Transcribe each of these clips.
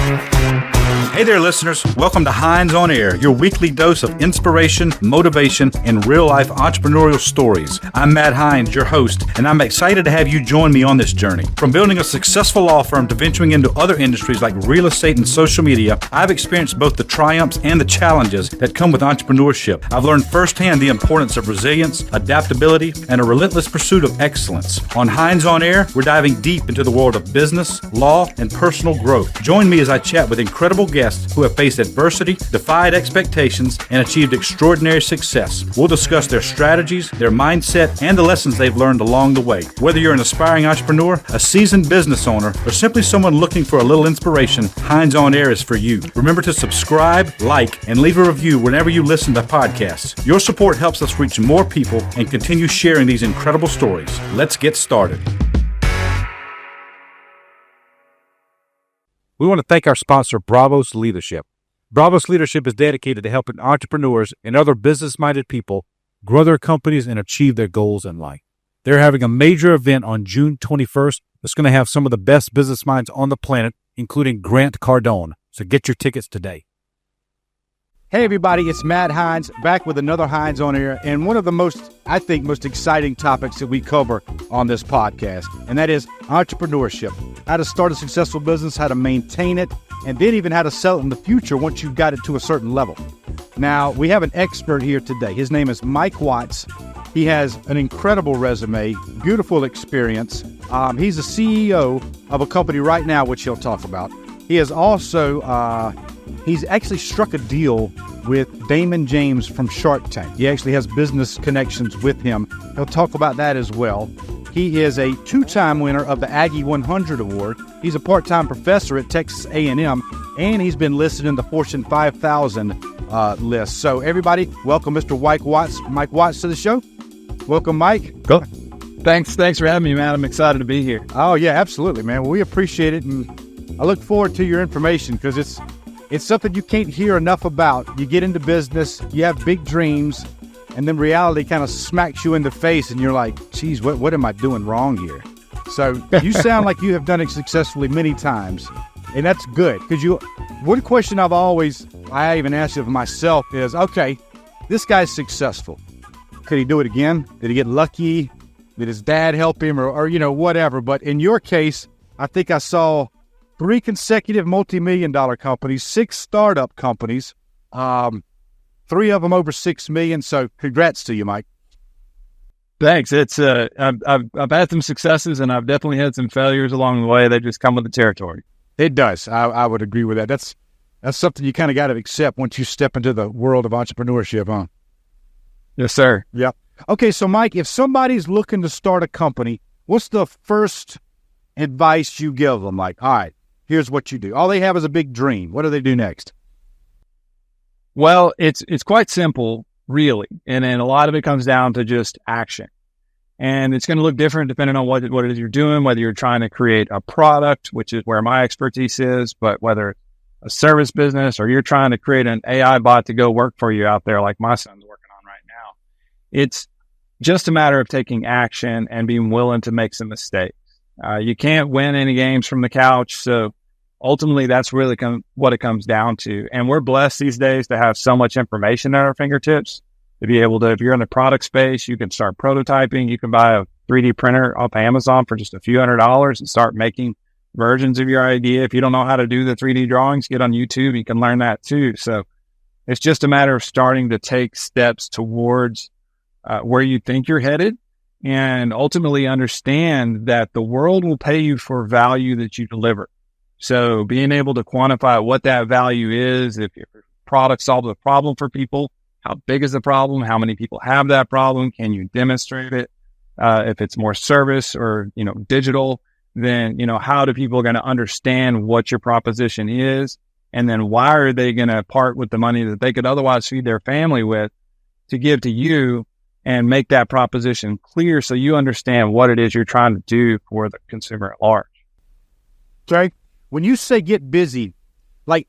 Hey there, listeners. Welcome to Hines on Air, your weekly dose of inspiration, motivation, and real-life entrepreneurial stories. I'm Matt Hines, your host, and I'm excited to have you join me on this journey. From building a successful law firm to venturing into other industries like real estate and social media, I've experienced both the triumphs and the challenges that come with entrepreneurship. I've learned firsthand the importance of resilience, adaptability, and a relentless pursuit of excellence. On Hines on Air, we're diving deep into the world of business, law, and personal growth. Join me as I chat with incredible guests who have faced adversity, defied expectations, and achieved extraordinary success. We'll discuss their strategies, their mindset, and the lessons they've learned along the way. Whether you're an aspiring entrepreneur, a seasoned business owner, or simply someone looking for a little inspiration, Hines on Air is for you. Remember to subscribe, like, and leave a review whenever you listen to podcasts. Your support helps us reach more people and continue sharing these incredible stories. Let's get started. We want to thank our sponsor, Bravos Leadership. Bravos Leadership is dedicated to helping entrepreneurs and other business-minded people grow their companies and achieve their goals in life. They're having a major event on June 21st that's going to have some of the best business minds on the planet, including Grant Cardone. So get your tickets today. Hey everybody, it's Matt Hines, back with another Hines on Air, and one of the most exciting topics that we cover on this podcast, and that is entrepreneurship. How to start a successful business, how to maintain it, and then even how to sell it in the future once you've got it to a certain level. Now, we have an expert here today. His name is Mike Watts. He has an incredible resume, beautiful experience. He's the CEO of a company right now, which he'll talk about. He has also... He's actually struck a deal with Daymond John from Shark Tank. He actually has business connections with him. He'll talk about that as well. He is a two-time winner of the Aggie 100 Award. He's a part-time professor at Texas A&M, and he's been listed in the Fortune 5000 list. So everybody, welcome Mr. Mike Watts to the show. Welcome, Mike. Go. Thanks for having me, man. I'm excited to be here. Oh, yeah, absolutely, man. Well, we appreciate it, and I look forward to your information because it's something you can't hear enough about. You get into business, you have big dreams, and then reality kind of smacks you in the face, and you're like, geez, what am I doing wrong here? So you sound like you have done it successfully many times, and that's good. Because one question I even asked of myself is, okay, this guy's successful. Could he do it again? Did he get lucky? Did his dad help him or whatever? But in your case, I think I saw 3 consecutive multi-million-dollar companies, 6 startup companies, 3 of them over $6 million. So, congrats to you, Mike. Thanks. It's I've had some successes and I've definitely had some failures along the way. They just come with the territory. It does. I would agree with that. That's something you kind of got to accept once you step into the world of entrepreneurship, huh? Yes, sir. Yep. Okay, so Mike, if somebody's looking to start a company, what's the first advice you give them? Like, all right, here's what you do. All they have is a big dream. What do they do next? Well, it's quite simple, really. And then a lot of it comes down to just action. And it's going to look different depending on what it is you're doing, whether you're trying to create a product, which is where my expertise is, but whether it's a service business or you're trying to create an AI bot to go work for you out there like my son's working on right now. It's just a matter of taking action and being willing to make some mistakes. You can't win any games from the couch, so ultimately, that's really what it comes down to. And we're blessed these days to have so much information at our fingertips to be able to, if you're in the product space, you can start prototyping. You can buy a 3D printer off Amazon for just a few $100s and start making versions of your idea. If you don't know how to do the 3D drawings, get on YouTube. You can learn that too. So it's just a matter of starting to take steps towards where you think you're headed and ultimately understand that the world will pay you for value that you deliver. So being able to quantify what that value is, if your product solves a problem for people, how big is the problem? How many people have that problem? Can you demonstrate it? If it's more service or, digital, then, how do people going to understand what your proposition is? And then why are they going to part with the money that they could otherwise feed their family with to give to you and make that proposition clear so you understand what it is you're trying to do for the consumer at large? Okay. When you say get busy, like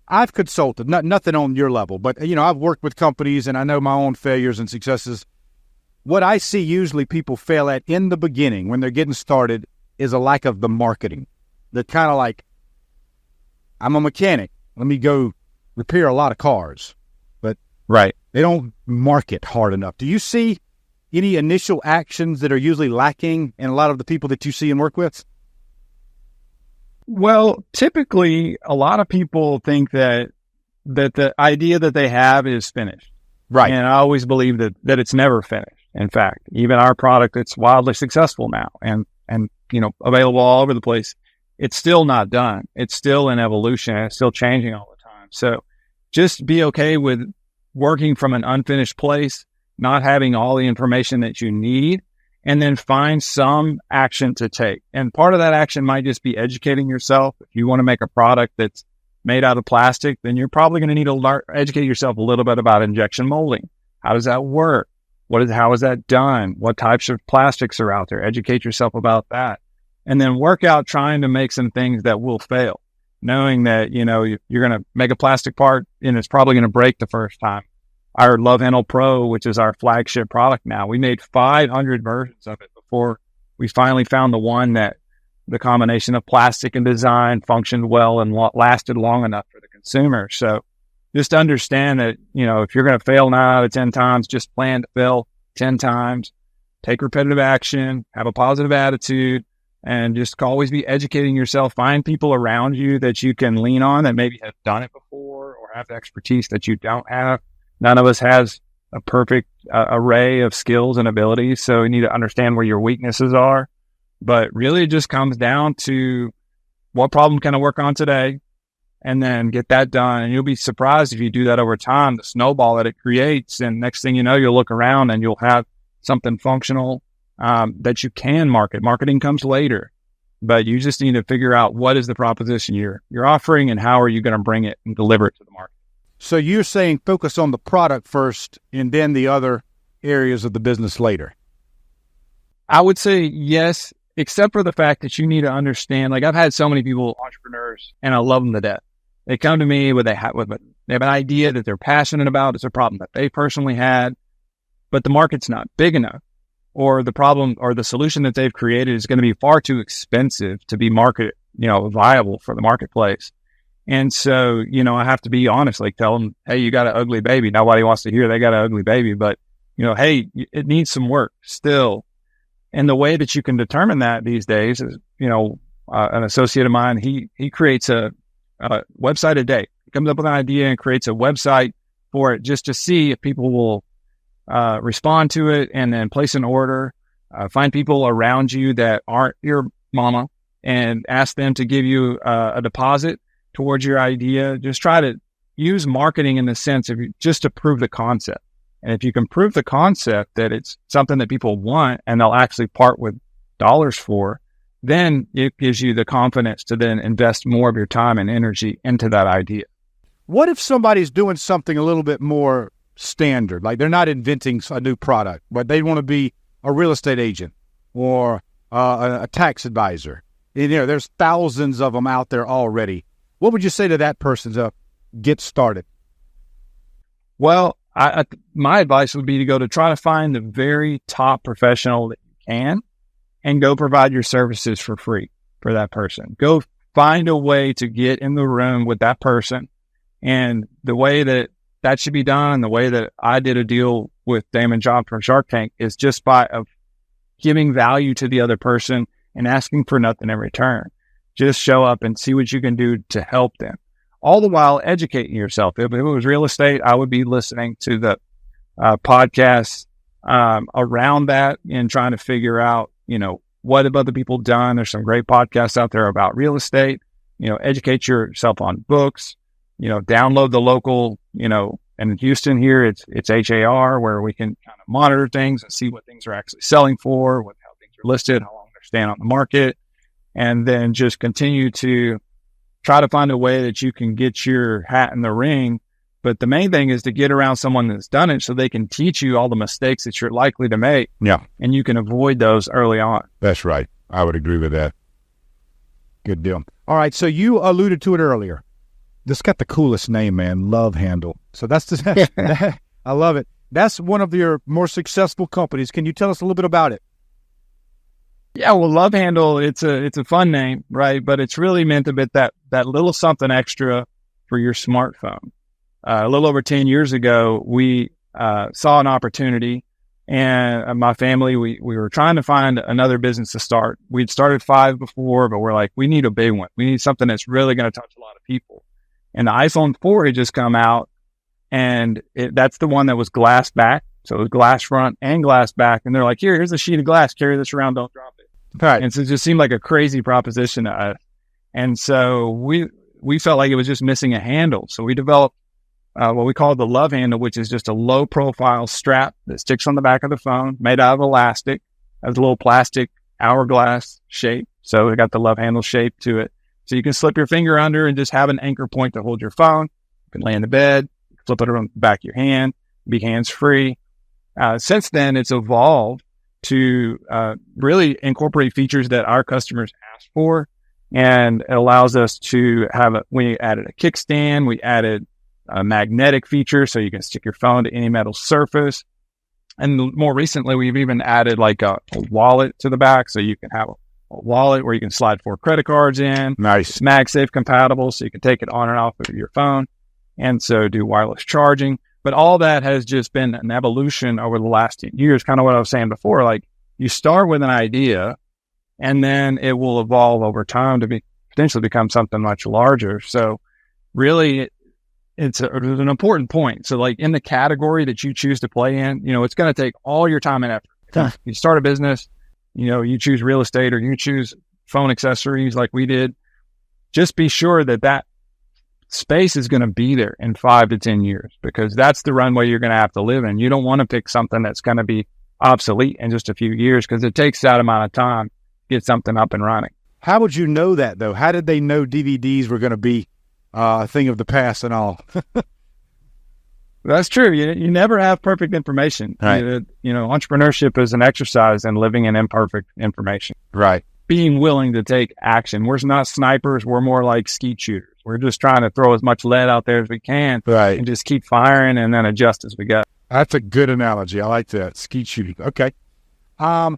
I've consulted, nothing on your level, but, I've worked with companies and I know my own failures and successes. What I see usually people fail at in the beginning when they're getting started is a lack of the marketing. They're kind of like, I'm a mechanic. Let me go repair a lot of cars. But Right. they don't market hard enough. Do you see any initial actions that are usually lacking in a lot of the people that you see and work with? Well, typically, a lot of people think that the idea that they have is finished. Right. And I always believe that it's never finished. In fact, even our product, it's wildly successful now and available all over the place. It's still not done. It's still in evolution. It's still changing all the time. So just be okay with working from an unfinished place, not having all the information that you need, and then find some action to take. And part of that action might just be educating yourself. If you want to make a product that's made out of plastic, then you're probably going to need to educate yourself a little bit about injection molding. How does that work? How is that done? What types of plastics are out there? Educate yourself about that. And then work out trying to make some things that will fail, knowing that, you're going to make a plastic part and it's probably going to break the first time. Our Love Handle Pro, which is our flagship product now, we made 500 versions of it before we finally found the one that the combination of plastic and design functioned well and lasted long enough for the consumer. So just understand that, if you're going to fail 9 out of 10 times, just plan to fail 10 times, take repetitive action, have a positive attitude, and just always be educating yourself. Find people around you that you can lean on that maybe have done it before or have the expertise that you don't have. None of us has a perfect array of skills and abilities, so you need to understand where your weaknesses are. But really it just comes down to what problem can I work on today, and then get that done. And you'll be surprised if you do that over time, the snowball that it creates. And next thing you know, you'll look around and you'll have something functional that you can market. Marketing comes later, but you just need to figure out what is the proposition you're offering and how are you going to bring it and deliver it to the market. So you're saying focus on the product first and then the other areas of the business later? I would say yes, except for the fact that you need to understand, like I've had so many people, entrepreneurs, and I love them to death. They come to me they have an idea that they're passionate about. It's a problem that they personally had, but the market's not big enough, or the problem or the solution that they've created is going to be far too expensive to be viable for the marketplace. And so, I have to be honest, like tell them, hey, you got an ugly baby. Nobody wants to hear they got an ugly baby, but hey, it needs some work still. And the way that you can determine that these days is, an associate of mine, he creates a website a day. He comes up with an idea and creates a website for it just to see if people will respond to it, and then place an order. Find people around you that aren't your mama and ask them to give you a deposit towards your idea. Just try to use marketing in the sense of just to prove the concept. And if you can prove the concept that it's something that people want and they'll actually part with dollars for, then it gives you the confidence to then invest more of your time and energy into that idea. What if somebody's doing something a little bit more standard, like they're not inventing a new product, but they want to be a real estate agent or a tax advisor? There's thousands of them out there already. What would you say to that person to get started? Well, my advice would be to try to find the very top professional that you can and go provide your services for free for that person. Go find a way to get in the room with that person. And the way that should be done, the way that I did a deal with Daymond John from Shark Tank, is just by giving value to the other person and asking for nothing in return. Just show up and see what you can do to help them. All the while educating yourself. If it was real estate, I would be listening to the podcasts around that and trying to figure out, what have other people done? There's some great podcasts out there about real estate. Educate yourself on books. Download the local, in Houston here, it's HAR, where we can kind of monitor things and see what things are actually selling for, how things are listed, how long they're staying on the market, and then just continue to try to find a way that you can get your hat in the ring. But the main thing is to get around someone that's done it so they can teach you all the mistakes that you're likely to make. Yeah. And you can avoid those early on. That's right. I would agree with that. Good deal. All right. So you alluded to it earlier. This got the coolest name, man. Love Handle. So that's I love it. That's one of your more successful companies. Can you tell us a little bit about it? Yeah, well, Love Handle, it's a fun name, right? But it's really meant to be that little something extra for your smartphone. A little over 10 years ago, we saw an opportunity, and my family, we were trying to find another business to start. We'd started 5 before, but we're like, we need a big one. We need something that's really going to touch a lot of people. And the iPhone 4 had just come out, and that's the one that was glass back. So it was glass front and glass back. And they're like, here's a sheet of glass. Carry this around. Don't drop it. Right. And so it just seemed like a crazy proposition to us. And so we felt like it was just missing a handle. So we developed what we call the Love Handle, which is just a low profile strap that sticks on the back of the phone, made out of elastic, has a little plastic hourglass shape. So it got the Love Handle shape to it. So you can slip your finger under and just have an anchor point to hold your phone. You can lay in the bed, flip it around the back of your hand, be hands free. Since then, it's evolved to really incorporate features that our customers ask for, and it allows us to have we added a kickstand, we added a magnetic feature so you can stick your phone to any metal surface, and more recently we've even added like a wallet to the back, so you can have a wallet where you can slide 4 credit cards in. Nice. MagSafe compatible, so you can take it on and off of your phone, and so do wireless charging. But all that has just been an evolution over the last 10 years, kind of what I was saying before. Like, you start with an idea, and then it will evolve over time to potentially become something much larger. So really, it's an important point. So like in the category that you choose to play in, it's going to take all your time and effort. Huh. You start a business, you choose real estate or you choose phone accessories like we did. Just be sure that space is going to be there in 5 to 10 years, because that's the runway you're going to have to live in. You don't want to pick something that's going to be obsolete in just a few years, because it takes that amount of time to get something up and running. How would you know that, though? How did they know DVDs were going to be a thing of the past and all? That's true. You never have perfect information. Right. Entrepreneurship is an exercise in living in imperfect information. Right. Being willing to take action. We're not snipers. We're more like skeet shooters. We're just trying to throw as much lead out there as we can, Right. and just keep firing and then adjust as we go. That's a good analogy. I like that. Skeet shooting. Okay. I'm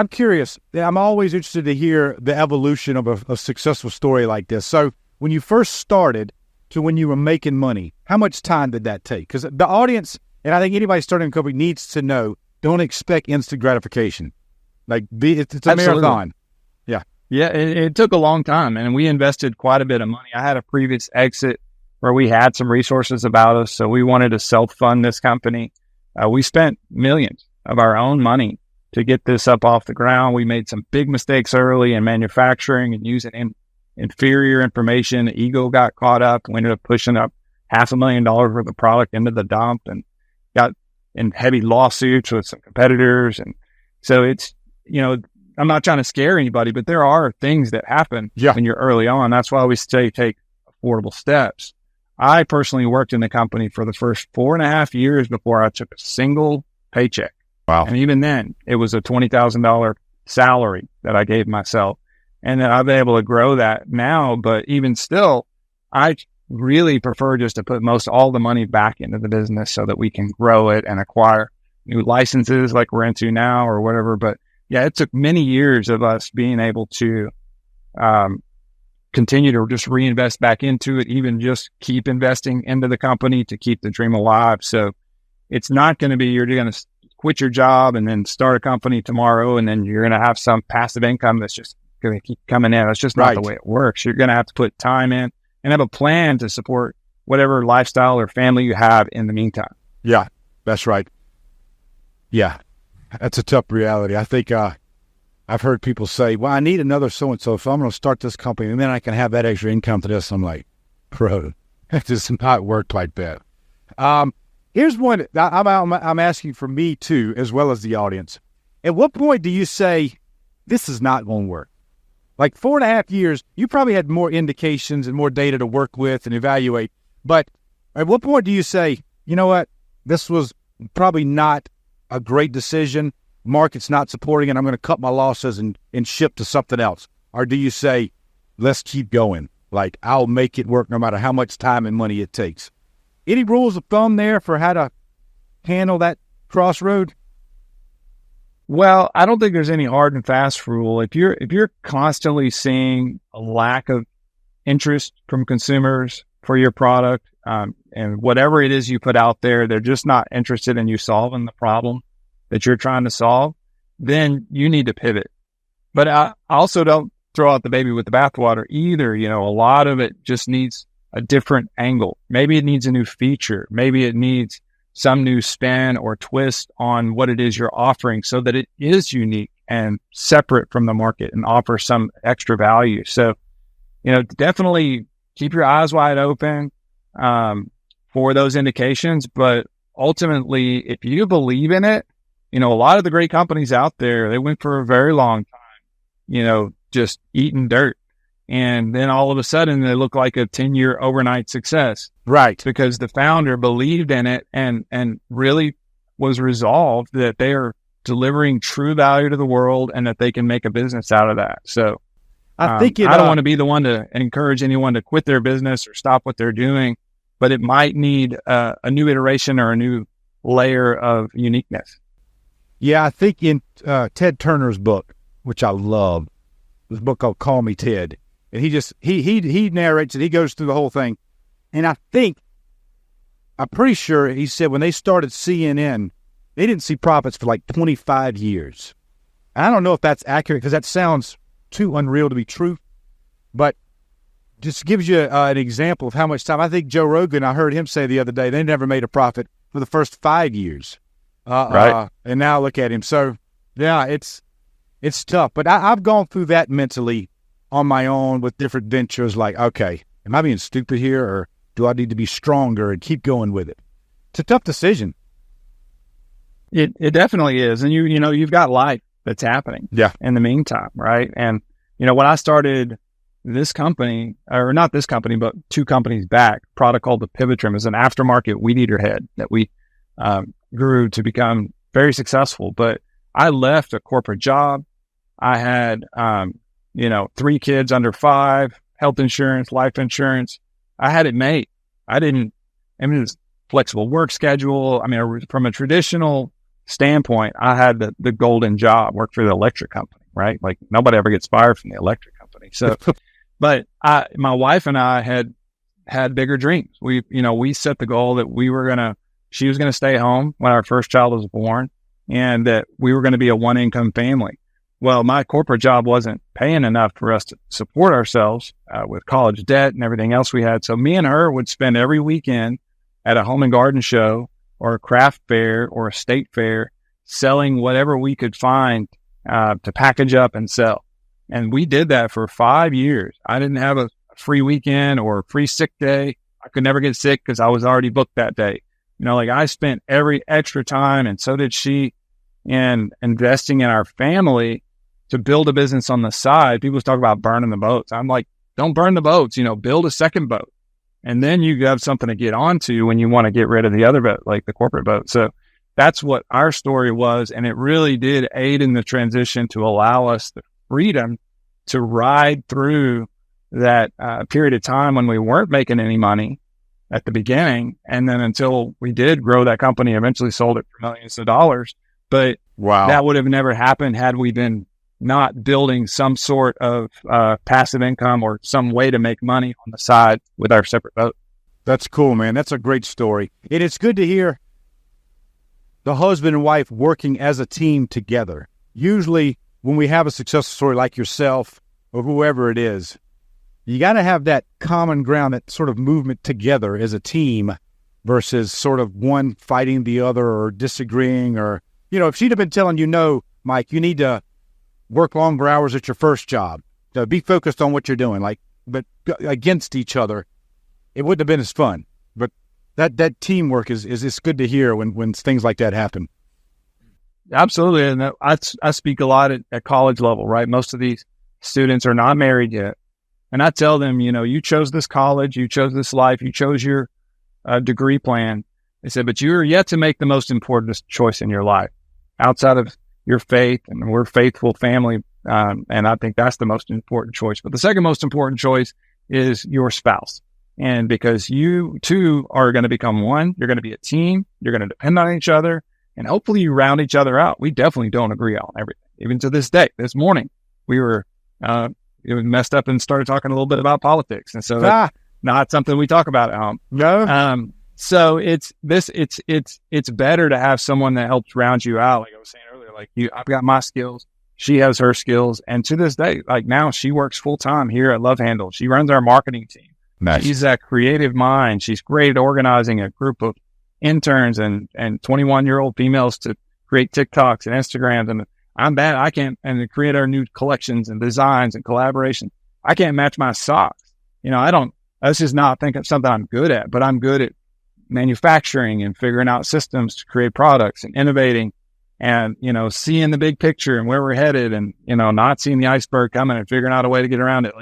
curious. I'm always interested to hear the evolution of a successful story like this. So when you first started to when you were making money, how much time did that take? Because the audience, and I think anybody starting a company needs to know, don't expect instant gratification. Like, it's a Absolutely. marathon. Yeah, it took a long time, and we invested quite a bit of money. I had a previous exit where we had some resources about us, so we wanted to self-fund this company. We spent millions of our own money to get this up off the ground. We made some big mistakes early in manufacturing and using inferior information. The ego got caught up. We ended up pushing up $500,000 worth of product into the dump and got in heavy lawsuits with some competitors. And so it's, I'm not trying to scare anybody, but there are things that happen when you're early on. That's why we say take affordable steps. I personally worked in the company for the first 4.5 years before I took a single paycheck. Wow. And even then, it was a $20,000 salary that I gave myself. And then I've been able to grow that now. But even still, I really prefer just to put all the money back into the business so that we can grow it and acquire new licenses like we're into now or whatever. But yeah, it took many years of us being able to continue to just reinvest back into it, even just keep investing into the company to keep the dream alive. So it's not going to be you're going to quit your job and then start a company tomorrow and then you're going to have some passive income that's just going to keep coming in. That's just not the way it works. You're going to have to put time in and have a plan to support whatever lifestyle or family you have in the meantime. Yeah, that's right. Yeah. That's a tough reality. I think I've heard people say, well, I need another so-and-so, so I'm going to start this company, and then I can have that extra income to this. I'm like, bro, that does not work like that. Here's one I'm asking for me, too, as well as the audience. At what point do you say, this is not going to work? Like 4.5 years, you probably had more indications and more data to work with and evaluate. But at what point do you say, you know what, this was probably not a great decision, market's not supporting it, I'm going to cut my losses and ship to something else? Or do you say, let's keep going, like I'll make it work no matter how much time and money it takes? Any rules of thumb there for how to handle that crossroad? Well, I don't think there's any hard and fast rule. If you're constantly seeing a lack of interest from consumers for your product, and whatever it is you put out there, they're just not interested in you solving the problem that you're trying to solve, then you need to pivot. But I also don't throw out the baby with the bathwater either. You know, a lot of it just needs a different angle. Maybe it needs a new feature. Maybe it needs some new spin or twist on what it is you're offering so that it is unique and separate from the market and offers some extra value. So, you know, definitely keep your eyes wide open for those indications. But ultimately, if you believe in it, you know, a lot of the great companies out there, they went for a very long time, you know, just eating dirt. And then all of a sudden they look like a 10-year overnight success. Right. Because the founder believed in it and really was resolved that they are delivering true value to the world and that they can make a business out of that. So I think I don't want to be the one to encourage anyone to quit their business or stop what they're doing, but it might need a new iteration or a new layer of uniqueness. Yeah, I think in Ted Turner's book, which I love, this book called Call Me Ted, and he narrates it. He goes through the whole thing. And I'm pretty sure he said when they started CNN, they didn't see profits for like 25 years. I don't know if that's accurate because that sounds too unreal to be true, but just gives you an example of how much time. I think Joe Rogan, I heard him say the other day, they never made a profit for the first 5 years. Right. And now look at him. So, yeah, it's tough. But I've gone through that mentally on my own with different ventures. Like, okay, am I being stupid here, or do I need to be stronger and keep going with it? It's a tough decision. It definitely is. And you know, you've got life that's happening in the meantime, right? And, you know, when I started this company, or not this company, but 2 companies back, a product called the Pivot Trim is an aftermarket weed eater head that we grew to become very successful. But I left a corporate job. I had, 3 kids under 5, health insurance, life insurance. I had it made. It was flexible work schedule. I mean, from a traditional standpoint, I had the golden job, worked for the electric company, right? Like nobody ever gets fired from the electric company. So, but my wife and I had bigger dreams. We set the goal that she was going to stay home when our first child was born, and that we were going to be a 1-income family. Well, my corporate job wasn't paying enough for us to support ourselves with college debt and everything else we had. So me and her would spend every weekend at a home and garden show or a craft fair or a state fair selling whatever we could find to package up and sell. And we did that for 5 years. I didn't have a free weekend or a free sick day. I could never get sick because I was already booked that day. You know, like I spent every extra time, and so did she, in investing in our family to build a business on the side. People talk about burning the boats. I'm like, don't burn the boats, build a second boat. And then you have something to get onto when you want to get rid of the other boat, like the corporate boat. So that's what our story was. And it really did aid in the transition to allow us the freedom to ride through that period of time when we weren't making any money at the beginning. And then until we did grow that company, eventually sold it for millions of dollars. But that would have never happened had we been not building some sort of passive income or some way to make money on the side with our separate boat. That's cool, man. That's a great story. And it's good to hear the husband and wife working as a team together. Usually when we have a successful story like yourself or whoever it is, you got to have that common ground, that sort of movement together as a team versus sort of one fighting the other or disagreeing. Or, if she'd have been telling you, no, Mike, you need to work longer hours at your first job, to be focused on what you're doing, but against each other, it wouldn't have been as fun. But that teamwork is good to hear when things like that happen. Absolutely. And I speak a lot at college level, right? Most of these students are not married yet. And I tell them, you chose this college, you chose this life, you chose your degree plan. They said, but you're yet to make the most important choice in your life outside of your faith, and we're a faithful family. And I think that's the most important choice. But the second most important choice is your spouse. And because you two are going to become one, you're going to be a team, you're going to depend on each other, and hopefully you round each other out. We definitely don't agree on everything. Even to this day, this morning, we were, it was messed up and started talking a little bit about politics. And so that's not something we talk about at home. No. So it's better to have someone that helps round you out. Like I was saying earlier, like I've got my skills. She has her skills. And to this day, like now she works full time here at Love Handle. She runs our marketing team. Nice. She's that creative mind. She's great at organizing a group of interns and 21-year-old females to create TikToks and Instagrams. And I'm bad. I can't, and to create our new collections and designs and collaboration. I can't match my socks. That's just not something I'm good at, but I'm good at manufacturing and figuring out systems to create products and innovating and, seeing the big picture and where we're headed and, not seeing the iceberg coming and figuring out a way to get around it.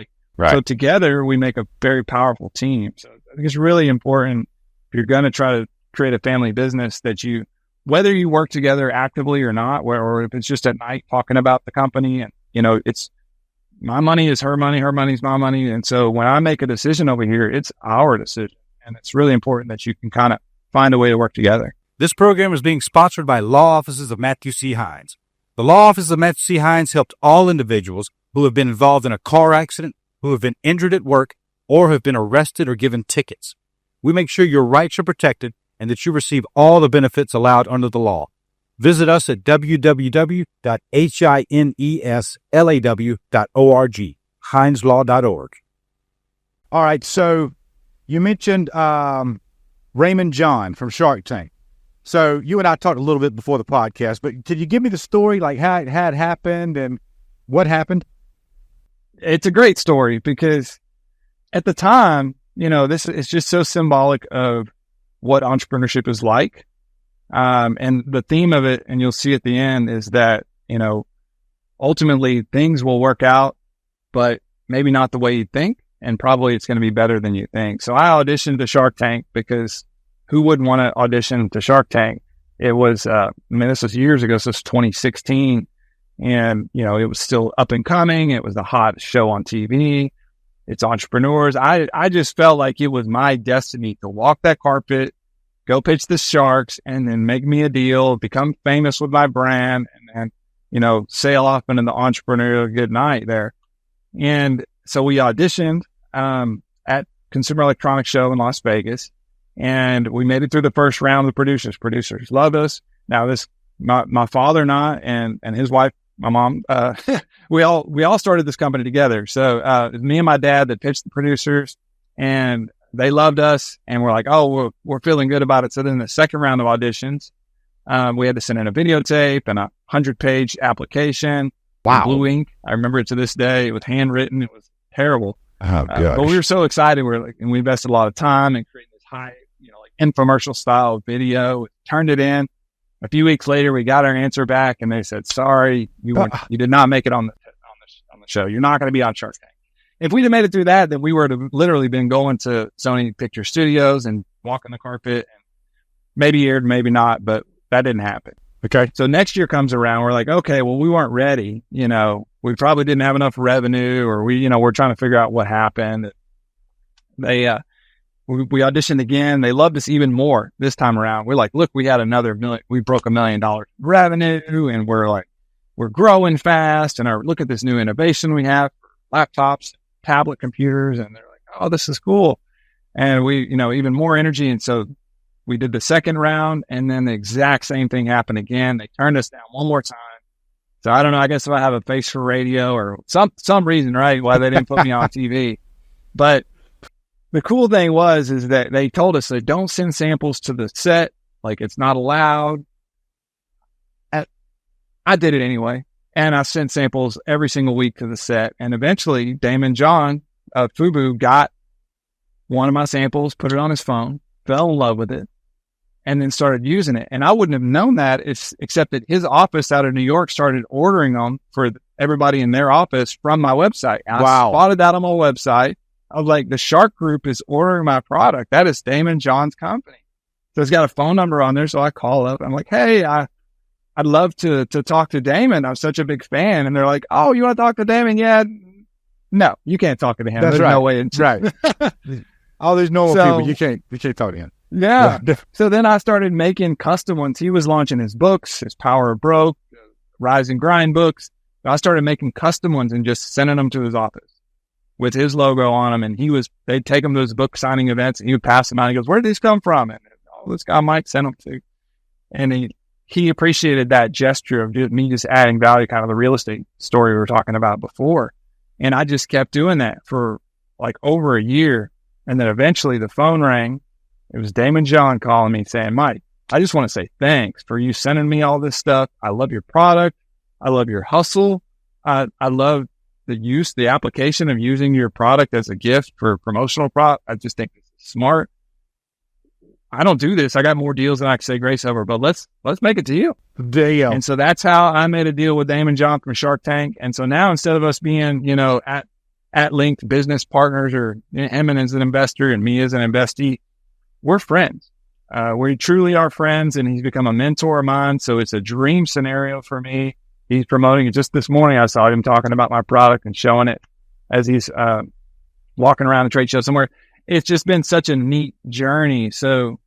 So together we make a very powerful team. So I think it's really important if you're going to try to create a family business that whether you work together actively or not, or if it's just at night talking about the company and, it's my money is her money, her money's my money. And so when I make a decision over here, it's our decision. And it's really important that you can kind of find a way to work together. This program is being sponsored by Law Offices of Matthew C. Hines. The Law Offices of Matthew C. Hines helped all individuals who have been involved in a car accident, who have been injured at work, or have been arrested or given tickets. We make sure your rights are protected and that you receive all the benefits allowed under the law. Visit us at www.hineslaw.org, hineslaw.org. All right. So you mentioned Daymond John from Shark Tank. So you and I talked a little bit before the podcast, but could you give me the story, like how it had happened and what happened? It's a great story because at the time, this is just so symbolic of what entrepreneurship is like. And the theme of it, and you'll see at the end, is that, ultimately things will work out, but maybe not the way you think. And probably it's going to be better than you think. So I auditioned to Shark Tank because who wouldn't want to audition to Shark Tank? It was, this was years ago. So it's 2016 and, it was still up and coming. It was the hottest show on TV. It's entrepreneurs. I just felt like it was my destiny to walk that carpet, go pitch the Sharks and then make me a deal, become famous with my brand and then, sail off into the entrepreneurial good night there. And so we auditioned at Consumer Electronics Show in Las Vegas, and we made it through the first round of producers. Producers loved us. Now my father and I and his wife, my mom, we all started this company together. So it was me and my dad that pitched the producers, and they loved us, and we're like, oh, we're feeling good about it. So then the second round of auditions, we had to send in a videotape and a 100-page application. Wow. Blue ink. I remember it to this day. It was handwritten. It was terrible. Oh, gosh. But we were so excited. And we invested a lot of time in creating this high, infomercial style video. We turned it in. A few weeks later, we got our answer back, and they said, "Sorry, you did not make it on the show. You're not going to be on Shark Tank." If we'd have made it through that, then we would have literally been going to Sony Picture Studios and walking the carpet, and maybe aired, maybe not, but that didn't happen. Okay. So next year comes around, we're like, okay, well, we weren't ready. We probably didn't have enough revenue, or we're trying to figure out what happened. We auditioned again. They loved us even more this time around. We're like, look, we had we broke $1 million revenue, and we're growing fast. And look at this new innovation we have for laptops, tablet computers. And they're like, oh, this is cool. And we, even more energy. And so we did the second round, and then the exact same thing happened again. They turned us down one more time. So I don't know. I guess if I have a face for radio or some reason, right, why they didn't put me on TV. But the cool thing is that they told us that don't send samples to the set. Like, it's not allowed. I did it anyway. And I sent samples every single week to the set. And eventually Daymond John of FUBU got one of my samples, put it on his phone, fell in love with it, and then started using it. And I wouldn't have known that except that his office out of New York started ordering them for everybody in their office from my website. And I spotted that on my website. I was like, the Shark Group is ordering my product. That is Daymond John's company. So it's got a phone number on there. So I call up. I'm like, hey, I'd love to talk to Daymond. I'm such a big fan. And they're like, oh, you want to talk to Daymond? Yeah. No, you can't talk to him. That's There's right. no way. Right. All these normal people, you can't talk to him. Yeah. So then I started making custom ones. He was launching his books, his Power of Broke, Rise and Grind books. I started making custom ones and just sending them to his office with his logo on them. And they'd take them to his book signing events and he would pass them out. He goes, "Where did these come from?" And this guy Mike sent them to. And he appreciated that gesture of me just adding value, kind of the real estate story we were talking about before. And I just kept doing that for like over a year. And then eventually the phone rang. It was Daymond John calling me saying, "Mike, I just want to say thanks for you sending me all this stuff. I love your product. I love your hustle. I love the application of using your product as a gift for promotional product. I just think this is smart. I don't do this. I got more deals than I can say grace over, but let's make a deal." Deal. And so that's how I made a deal with Daymond John from Shark Tank. And so now instead of us being, at linked business partners, or him as an investor and me as an investee, we're friends. We truly are friends, and he's become a mentor of mine. So it's a dream scenario for me. He's promoting it. Just this morning, I saw him talking about my product and showing it as he's walking around a trade show somewhere. It's just been such a neat journey. So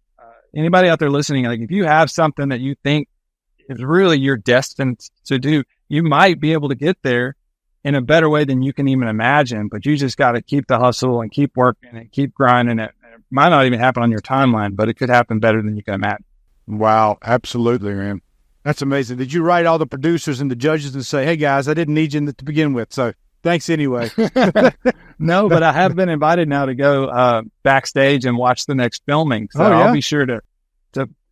anybody out there listening, like if you have something that you think is really you're destined to do, you might be able to get there in a better way than you can even imagine. But you just got to keep the hustle and keep working and keep grinding it. It might not even happen on your timeline, but it could happen better than you can imagine. Wow, absolutely, man. That's amazing. Did you write all the producers and the judges and say, "Hey guys, I didn't need you to begin with, so thanks anyway"? No, but I have been invited now to go backstage and watch the next filming. So I'll be sure to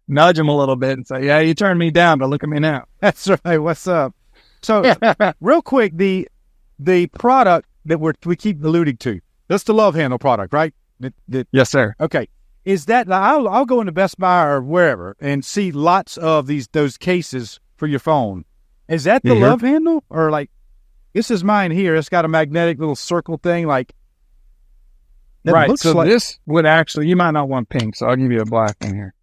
nudge them a little bit and say, "Yeah, you turned me down, but look at me now." That's right. What's up? So real quick, the product that we keep alluding to, that's the Love Handle product, right? Yes, sir. Okay. Is that, I'll go into Best Buy or wherever and see lots of those cases for your phone. Is that the Love Handle? Or like, this is mine here. It's got a magnetic little circle thing. Like, right. So this would actually, you might not want pink, so I'll give you a black one here.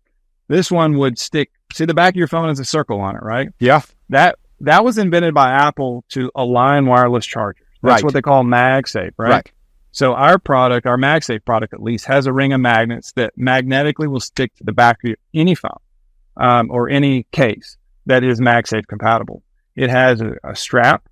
This one would stick. See, the back of your phone has a circle on it, right? Yeah. That was invented by Apple to align wireless chargers. That's what they call MagSafe, right? So our product, our MagSafe product at least, has a ring of magnets that magnetically will stick to the back of any phone or any case that is MagSafe compatible. It has a strap.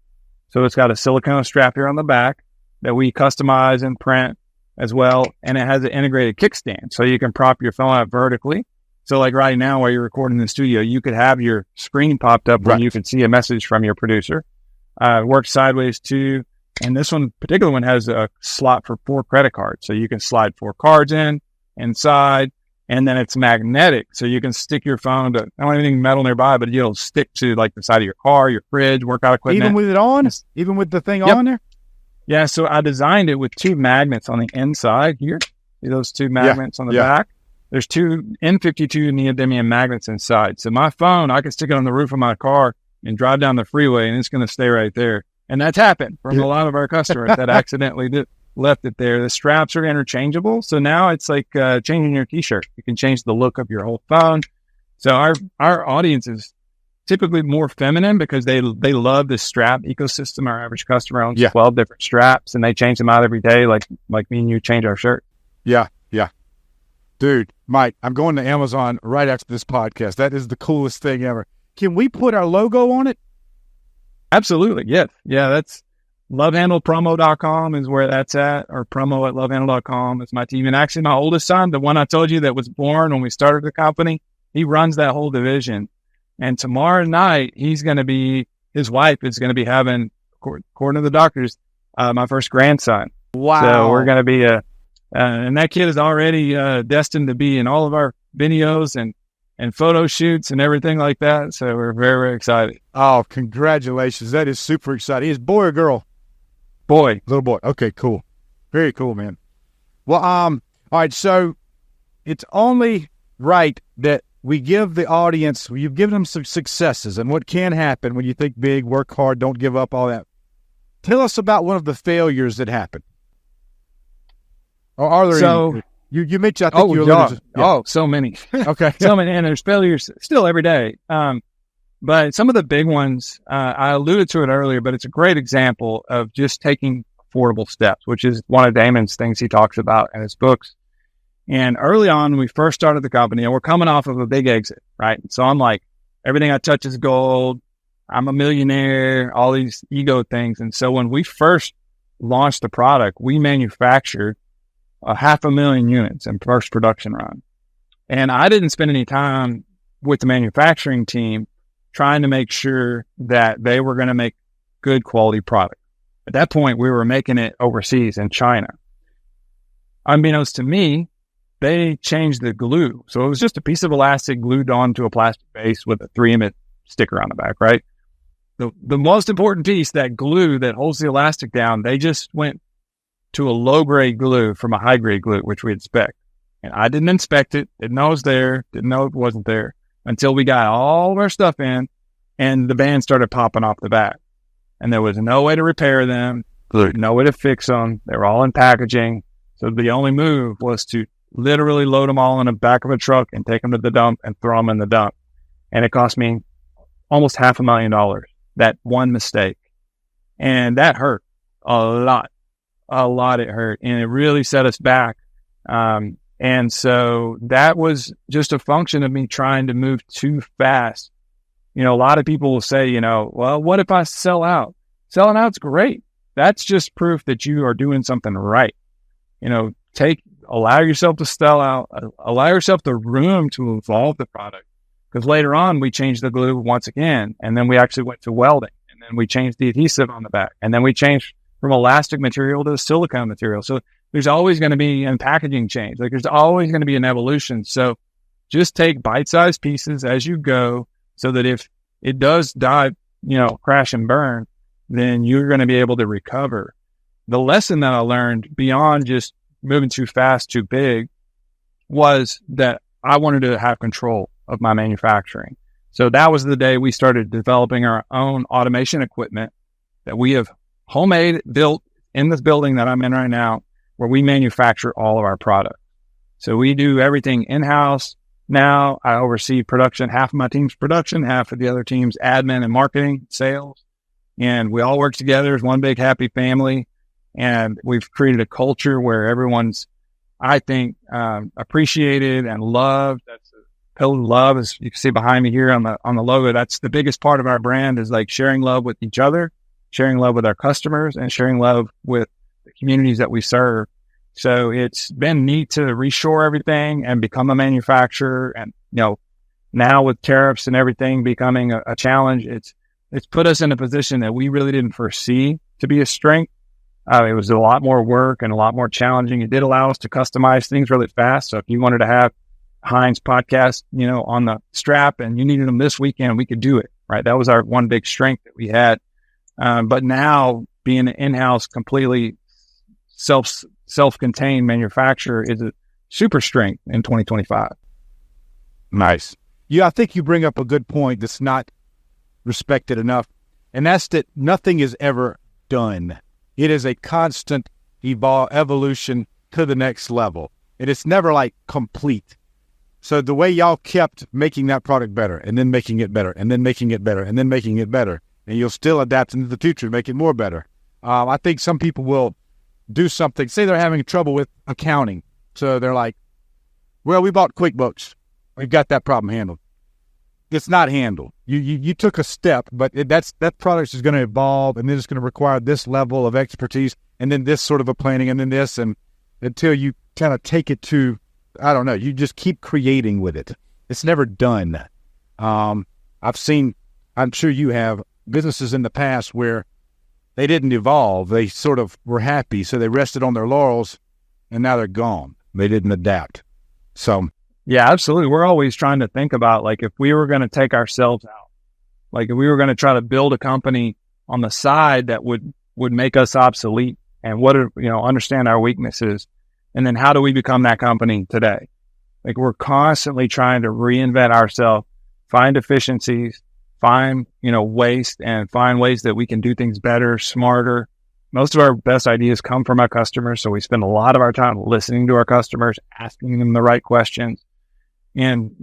So it's got a silicone strap here on the back that we customize and print as well. And it has an integrated kickstand. So you can prop your phone up vertically. So like right now while you're recording in the studio, you could have your screen popped up where you can see a message from your producer. Works sideways too. And this particular one has a slot for 4 credit cards. So you can slide 4 cards inside, and then it's magnetic. So you can stick your phone to, I don't have anything metal nearby, but it'll stick to like the side of your car, your fridge, workout equipment. Even with it on? Even with the thing on there? Yeah. So I designed it with 2 magnets on the inside here. See those 2 magnets on the back? There's 2 N52 neodymium magnets inside. So my phone, I can stick it on the roof of my car and drive down the freeway, and it's going to stay right there. And that's happened from a lot of our customers that accidentally left it there. The straps are interchangeable. So now it's like changing your t-shirt. You can change the look of your whole phone. So our audience is typically more feminine because they love this strap ecosystem. Our average customer owns 12 different straps, and they change them out every day like me and you change our shirt. Yeah. Dude, Mike, I'm going to Amazon right after this podcast. That is the coolest thing ever. Can we put our logo on it? Absolutely. Yes. Yeah. That's lovehandlepromo.com is where that's at, or promo@lovehandle.com is my team. And actually my oldest son, the one I told you that was born when we started the company, he runs that whole division. And tomorrow night, his wife is going to be having, according to the doctors, my first grandson. Wow. So we're going to be and that kid is already destined to be in all of our videos and photo shoots and everything like that. So we're very, very excited. Oh, congratulations. That is super exciting. Is boy or girl? Boy. Little boy. Okay, cool. Very cool, man. Well, all right. So it's only right that we give the audience, you've given them some successes and what can happen when you think big, work hard, don't give up, all that. Tell us about one of the failures that happened. Or are there any? You mentioned, I think you alluded to. Oh, so many. Okay. So many. And there's failures still every day. But some of the big ones, I alluded to it earlier, but it's a great example of just taking affordable steps, which is one of Daymond's things he talks about in his books. And early on, when we first started the company, and we're coming off of a big exit, right? So I'm like, everything I touch is gold. I'm a millionaire, all these ego things. And so when we first launched the product, we manufactured 500,000 units in first production run. And I didn't spend any time with the manufacturing team trying to make sure that they were going to make good quality product. At that point, we were making it overseas in China. Unbeknownst to me, they changed the glue. So it was just a piece of elastic glued onto a plastic base with a 3M sticker on the back, right? The most important piece, that glue that holds the elastic down, they just went to a low-grade glue from a high-grade glue, which we inspect. And I didn't inspect it, didn't know it was there, didn't know it wasn't there, until we got all of our stuff in and the bands started popping off the back. And there was no way to repair them, no way to fix them. They were all in packaging. So the only move was to literally load them all in the back of a truck and take them to the dump and throw them in the dump. And it cost me almost $500,000, that one mistake. And that hurt a lot it hurt. And it really set us back. And so that was just a function of me trying to move too fast. You know, a lot of people will say, you know, well, what if I sell out? Selling out's great. That's just proof that you are doing something right. You know, allow yourself to sell out, allow yourself the room to evolve the product. Because later on, we changed the glue once again, and then we actually went to welding, and then we changed the adhesive on the back, and then we changed from elastic material to silicone material. So there's always going to be a packaging change. Like there's always going to be an evolution. So just take bite-sized pieces as you go so that if it does die, you know, crash and burn, then you're going to be able to recover. The lesson that I learned beyond just moving too fast, too big, was that I wanted to have control of my manufacturing. So that was the day we started developing our own automation equipment that we have homemade, built in this building that I'm in right now, where we manufacture all of our products. So we do everything in-house. Now I oversee production, half of my team's production, half of the other team's admin and marketing, sales. And we all work together as one big happy family. And we've created a culture where everyone's, I think, appreciated and loved. That's a pillar of love, as you can see behind me here on the logo. That's the biggest part of our brand, is like sharing love with each other, sharing love with our customers, and sharing love with the communities that we serve. So it's been neat to reshore everything and become a manufacturer. And, you know, now with tariffs and everything becoming a challenge, it's put us in a position that we really didn't foresee to be a strength. It was a lot more work and a lot more challenging. It did allow us to customize things really fast. So if you wanted to have Hines podcast, you know, on the strap and you needed them this weekend, we could do it, right? That was our one big strength that we had. But now being an in-house, completely self-contained manufacturer is a super strength in 2025. Nice. Yeah, I think you bring up a good point that's not respected enough. And that's that nothing is ever done. It is a constant evolution to the next level. And it's never like complete. So the way y'all kept making that product better and then making it better and then making it better and then making it better, and you'll still adapt into the future to make it more better. I think some people will do something, say they're having trouble with accounting. So they're like, well, we bought QuickBooks. We've got that problem handled. It's not handled. You took a step, but that product is going to evolve, and then it's going to require this level of expertise, and then this sort of a planning, and then this, and until you kind of take it to, I don't know, you just keep creating with it. It's never done. I've seen, I'm sure you have, businesses in the past where they didn't evolve. They sort of were happy, so they rested on their laurels, and now they're gone. They didn't adapt. So, yeah, absolutely. We're always trying to think about, like, if we were going to take ourselves out, like if we were going to try to build a company on the side that would make us obsolete, and understand our weaknesses, and then how do we become that company today? Like, we're constantly trying to reinvent ourselves, find efficiencies, find, waste, and find ways that we can do things better, smarter. Most of our best ideas come from our customers. So we spend a lot of our time listening to our customers, asking them the right questions. And,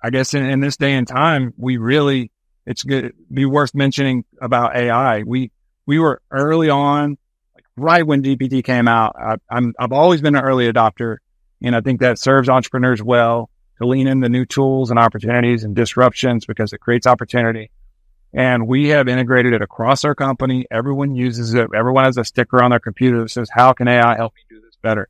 I guess in this day and time, it's good, be worth mentioning about AI. We were early on, like right when GPT came out. I've always been an early adopter. And I think that serves entrepreneurs well to lean into new tools and opportunities and disruptions because it creates opportunity. And we have integrated it across our company. Everyone uses it. Everyone has a sticker on their computer that says, how can AI help me do this better?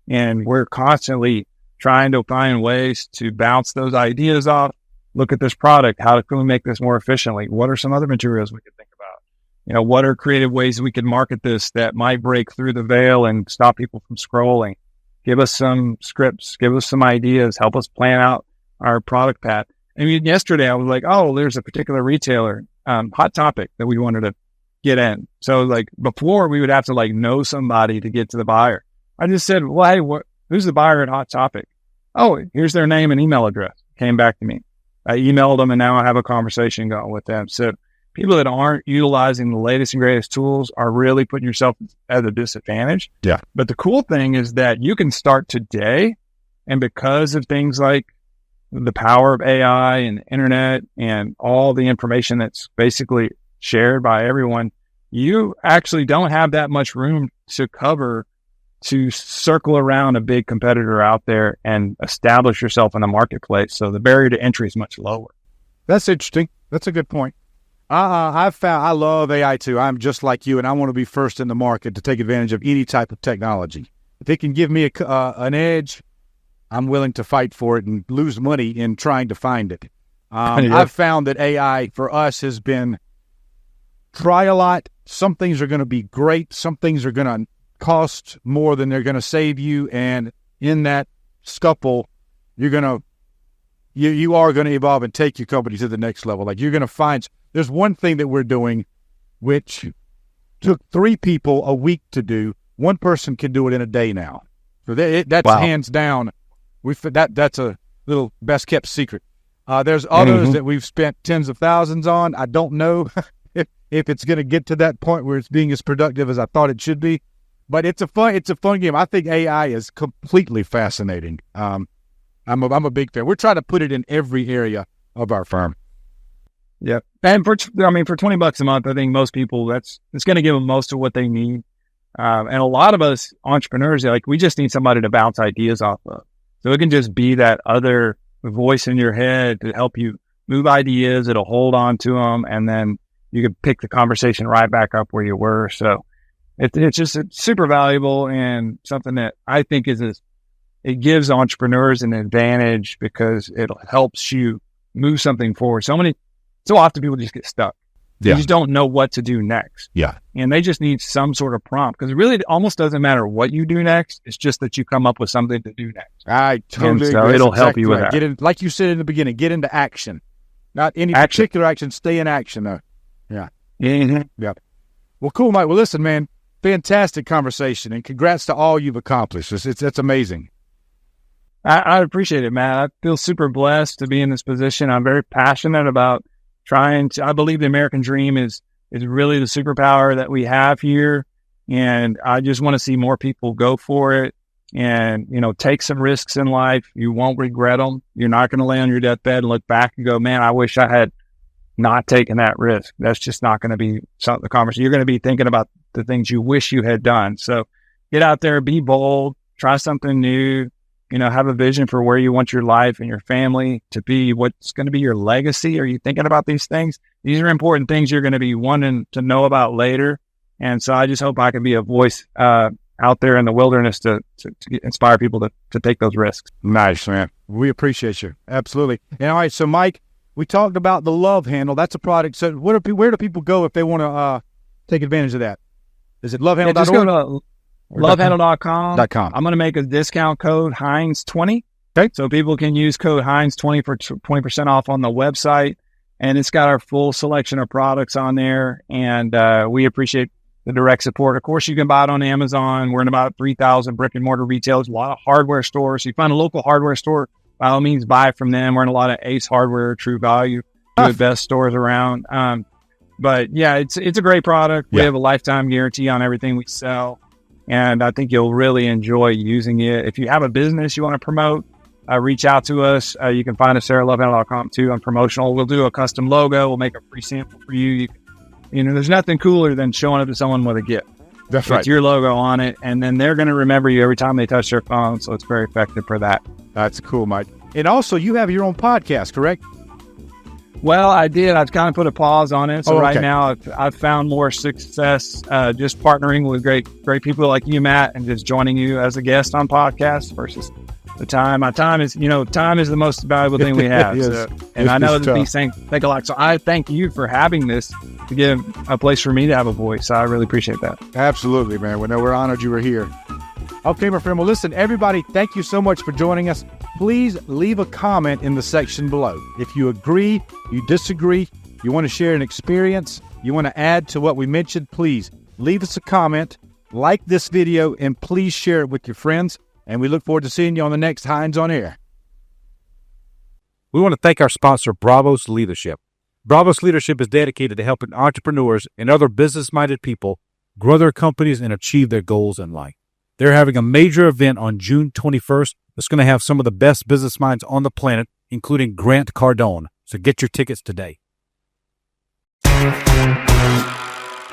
And we're constantly trying to find ways to bounce those ideas off. Look at this product. How can we make this more efficiently? What are some other materials we could think about? What are creative ways we could market this that might break through the veil and stop people from scrolling? Give us some scripts. Give us some ideas. Help us plan out our product path. I mean, yesterday I was like, oh, there's a particular retailer, Hot Topic, that we wanted to get in. So like before we would have to like know somebody to get to the buyer. I just said, well, hey, who's the buyer at Hot Topic? Oh, here's their name and email address. Came back to me. I emailed them and now I have a conversation going with them. So people that aren't utilizing the latest and greatest tools are really putting yourself at a disadvantage. Yeah. But the cool thing is that you can start today. And because of things like the power of AI and the internet and all the information that's basically shared by everyone, you actually don't have that much room to cover to circle around a big competitor out there and establish yourself in the marketplace. So the barrier to entry is much lower. That's interesting. That's a good point. I've found I love AI too. I'm just like you, and I want to be first in the market to take advantage of any type of technology. If it can give me an edge, I'm willing to fight for it and lose money in trying to find it. I've found that AI for us has been try a lot. Some things are going to be great. Some things are going to cost more than they're going to save you. And in that scuffle, you are going to evolve and take your company to the next level. Like you're going to find, there's one thing that we're doing, which took 3 people a week to do. One person can do it in a day now. So that's wow. Hands down. That's a little best kept secret. There's others that we've spent tens of thousands on. I don't know if it's going to get to that point where it's being as productive as I thought it should be, but it's a fun game. I think AI is completely fascinating. I'm a big fan. We're trying to put it in every area of our firm. Yeah, and for $20 a month, I think most people it's going to give them most of what they need. And a lot of us entrepreneurs, we just need somebody to bounce ideas off of. So it can just be that other voice in your head to help you move ideas. It'll hold on to them, and then you can pick the conversation right back up where you were. So it's super valuable and something that I think it gives entrepreneurs an advantage because it helps you move something forward. So often people just get stuck. Yeah. You just don't know what to do next. Yeah. And they just need some sort of prompt because really it almost doesn't matter what you do next. It's just that you come up with something to do next. I totally so agree. it'll help you with that. Get in, like you said in the beginning, get into action. Not any particular action. Stay in action though. Yeah. Mm-hmm. Yeah. Well, cool, Mike. Well, listen, man, fantastic conversation and congrats to all you've accomplished. It's amazing. I appreciate it, man. I feel super blessed to be in this position. I'm very passionate about I believe the American dream is really the superpower that we have here. And I just want to see more people go for it and, take some risks in life. You won't regret them. You're not going to lay on your deathbed and look back and go, man, I wish I had not taken that risk. That's just not going to be the conversation. You're going to be thinking about the things you wish you had done. So get out there, be bold, try something new. Have a vision for where you want your life and your family to be, what's going to be your legacy. Are you thinking about these things? These are important things you're going to be wanting to know about later. And so I just hope I can be a voice out there in the wilderness to inspire people to take those risks. Nice, man. We appreciate you. Absolutely. And all right, so Mike, we talked about the Love Handle. That's a product. So where do people go if they want to take advantage of that? Is it lovehandle.org? Just go to lovehandle.com. I'm going to make a discount code Hines20. Okay. So people can use code Hines20 for 20% off on the website. And it's got our full selection of products on there. And we appreciate the direct support. Of course, you can buy it on Amazon. We're in about 3,000 brick and mortar retailers, a lot of hardware stores. So you find a local hardware store, by all means, buy it from them. We're in a lot of Ace Hardware, True Value, the best stores around. But yeah, it's a great product. We have a lifetime guarantee on everything we sell. And I think you'll really enjoy using it. If you have a business you want to promote, reach out to us. You can find us there at lovehandle.com too on promotional. We'll do a custom logo. We'll make a free sample for you. There's nothing cooler than showing up to someone with a gift. That's with right. your logo on it, and then they're going to remember you every time they touch their phone. So it's very effective for that. That's cool, Mike. And also, you have your own podcast, correct? Well, I did. I've kind of put a pause on it. So okay. Right now, I've found more success just partnering with great people like you, Matt, and just joining you as a guest on podcasts versus the time. My time is, time is the most valuable thing we have. And I know that these things take a lot. So I thank you for having this to give a place for me to have a voice. I really appreciate that. Absolutely, man. We're honored you were here. Okay, my friend. Well, listen, everybody, thank you so much for joining us. Please leave a comment in the section below. If you agree, you disagree, you want to share an experience, you want to add to what we mentioned, please leave us a comment, like this video, and please share it with your friends. And we look forward to seeing you on the next Hines on Air. We want to thank our sponsor, Bravos Leadership. Bravos Leadership is dedicated to helping entrepreneurs and other business-minded people grow their companies and achieve their goals in life. They're having a major event on June 21st that's going to have some of the best business minds on the planet, including Grant Cardone. So get your tickets today.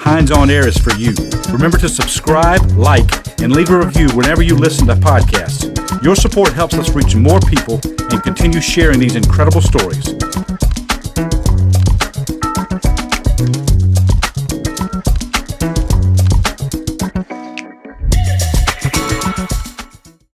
Hines on Air is for you. Remember to subscribe, like, and leave a review whenever you listen to podcasts. Your support helps us reach more people and continue sharing these incredible stories.